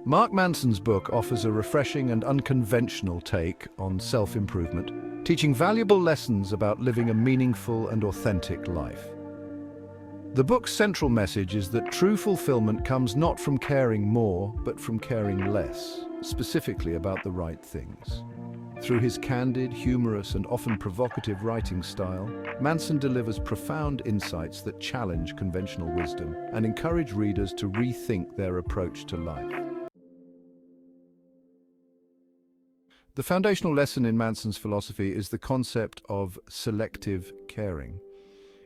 Mark Manson's book offers a refreshing and unconventional take on self-improvement, teaching valuable lessons about living a meaningful and authentic life. The book's central message is that true fulfillment comes not from caring more, but from caring less, specifically about the right things. Through his candid, humorous, and often provocative writing style, Manson delivers profound insights that challenge conventional wisdom and encourage readers to rethink their approach to life. The foundational lesson in Manson's philosophy is the concept of selective caring.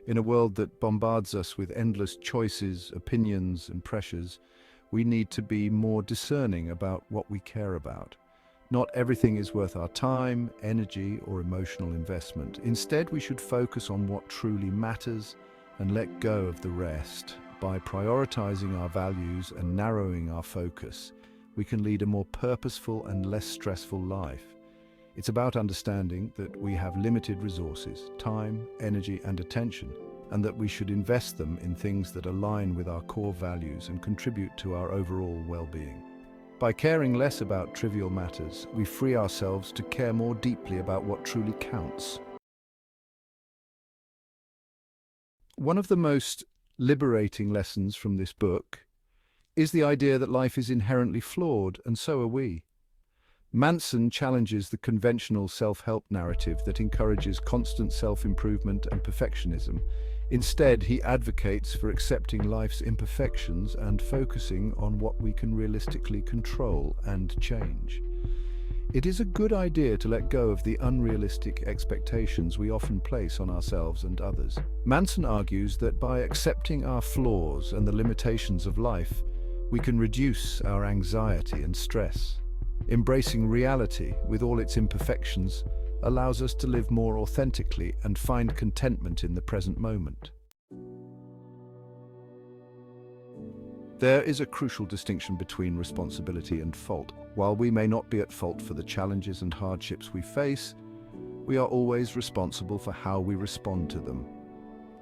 In a world that bombards us with endless choices, opinions, and pressures, we need to be more discerning about what we care about. Not everything is worth our time, energy, or emotional investment. Instead, we should focus on what truly matters and let go of the rest. By prioritizing our values and narrowing our focus, we can lead a more purposeful and less stressful life. It's about understanding that we have limited resources, time, energy, and attention, and that we should invest them in things that align with our core values and contribute to our overall well-being. By caring less about trivial matters, we free ourselves to care more deeply about what truly counts. One of the most liberating lessons from this book is the idea that life is inherently flawed, and so are we. Manson challenges the conventional self-help narrative that encourages constant self-improvement and perfectionism. Instead, he advocates for accepting life's imperfections and focusing on what we can realistically control and change. It is a good idea to let go of the unrealistic expectations we often place on ourselves and others. Manson argues that by accepting our flaws and the limitations of life, we can reduce our anxiety and stress. Embracing reality with all its imperfections allows us to live more authentically and find contentment in the present moment. There is a crucial distinction between responsibility and fault. While we may not be at fault for the challenges and hardships we face, we are always responsible for how we respond to them.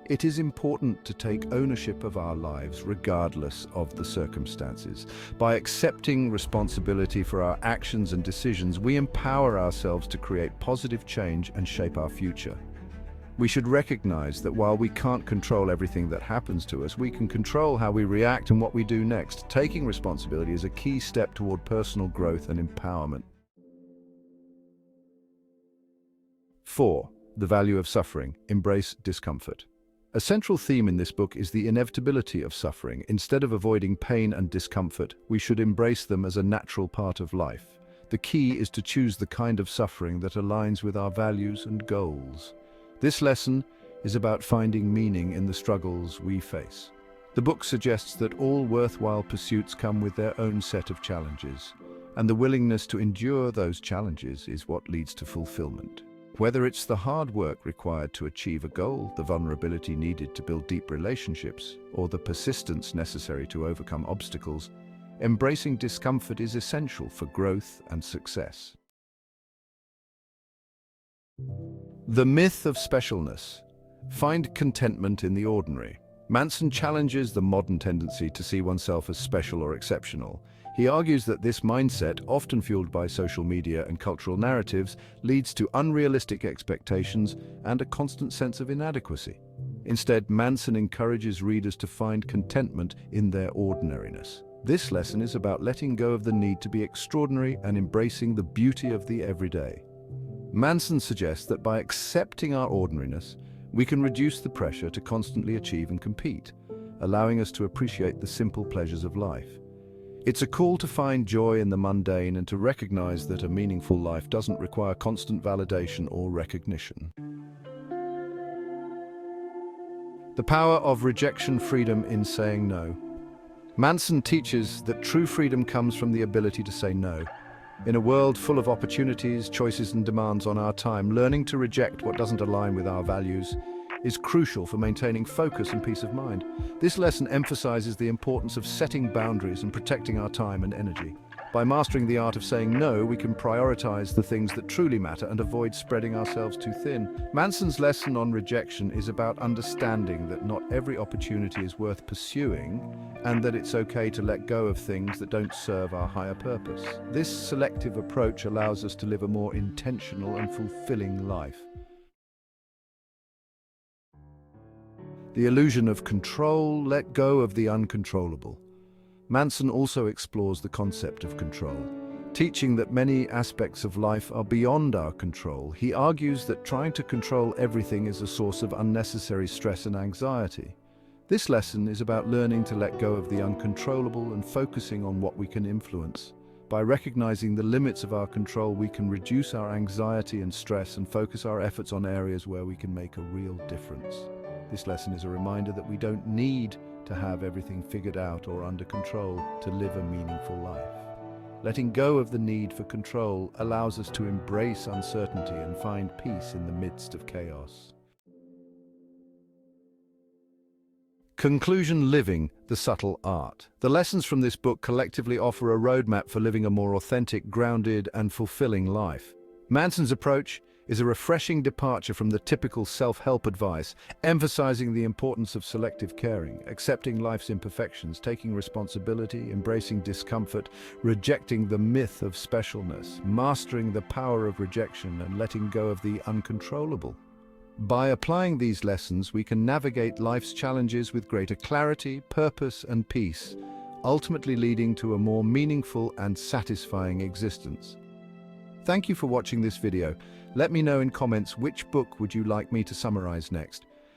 It is important to take ownership of our lives regardless of the circumstances. By accepting responsibility for our actions and decisions, we empower ourselves to create positive change and shape our future. We should recognize that while we can't control everything that happens to us, we can control how we react and what we do next. Taking responsibility is a key step toward personal growth and empowerment. 4. The value of suffering. Embrace discomfort. A central theme in this book is the inevitability of suffering. Instead of avoiding pain and discomfort, we should embrace them as a natural part of life. The key is to choose the kind of suffering that aligns with our values and goals. This lesson is about finding meaning in the struggles we face. The book suggests that all worthwhile pursuits come with their own set of challenges, and the willingness to endure those challenges is what leads to fulfillment. Whether it's the hard work required to achieve a goal, the vulnerability needed to build deep relationships, or the persistence necessary to overcome obstacles, embracing discomfort is essential for growth and success. The myth of specialness. Find contentment in the ordinary. Manson challenges the modern tendency to see oneself as special or exceptional. He argues that this mindset, often fueled by social media and cultural narratives, leads to unrealistic expectations and a constant sense of inadequacy. Instead, Manson encourages readers to find contentment in their ordinariness. This lesson is about letting go of the need to be extraordinary and embracing the beauty of the everyday. Manson suggests that by accepting our ordinariness, we can reduce the pressure to constantly achieve and compete, allowing us to appreciate the simple pleasures of life. It's a call to find joy in the mundane and to recognize that a meaningful life doesn't require constant validation or recognition. The power of rejection freedom in saying no. Manson teaches that true freedom comes from the ability to say no. In a world full of opportunities, choices, and demands on our time, learning to reject what doesn't align with our values is crucial for maintaining focus and peace of mind. This lesson emphasizes the importance of setting boundaries and protecting our time and energy. By mastering the art of saying no, we can prioritize the things that truly matter and avoid spreading ourselves too thin. Manson's lesson on rejection is about understanding that not every opportunity is worth pursuing and that it's okay to let go of things that don't serve our higher purpose. This selective approach allows us to live a more intentional and fulfilling life. The illusion of control, let go of the uncontrollable. Manson also explores the concept of control. Teaching that many aspects of life are beyond our control, he argues that trying to control everything is a source of unnecessary stress and anxiety. This lesson is about learning to let go of the uncontrollable and focusing on what we can influence. By recognizing the limits of our control, we can reduce our anxiety and stress and focus our efforts on areas where we can make a real difference. This lesson is a reminder that we don't need to have everything figured out or under control to live a meaningful life. Letting go of the need for control allows us to embrace uncertainty and find peace in the midst of chaos. Conclusion: living the subtle art. The lessons from this book collectively offer a roadmap for living a more authentic, grounded, and fulfilling life. Manson's approach is a refreshing departure from the typical self-help advice, emphasizing the importance of selective caring, accepting life's imperfections, taking responsibility, embracing discomfort, rejecting the myth of specialness, mastering the power of rejection, and letting go of the uncontrollable. By applying these lessons, we can navigate life's challenges with greater clarity, purpose, and peace, ultimately leading to a more meaningful and satisfying existence. Thank you for watching this video. Let me know in comments which book would you like me to summarize next.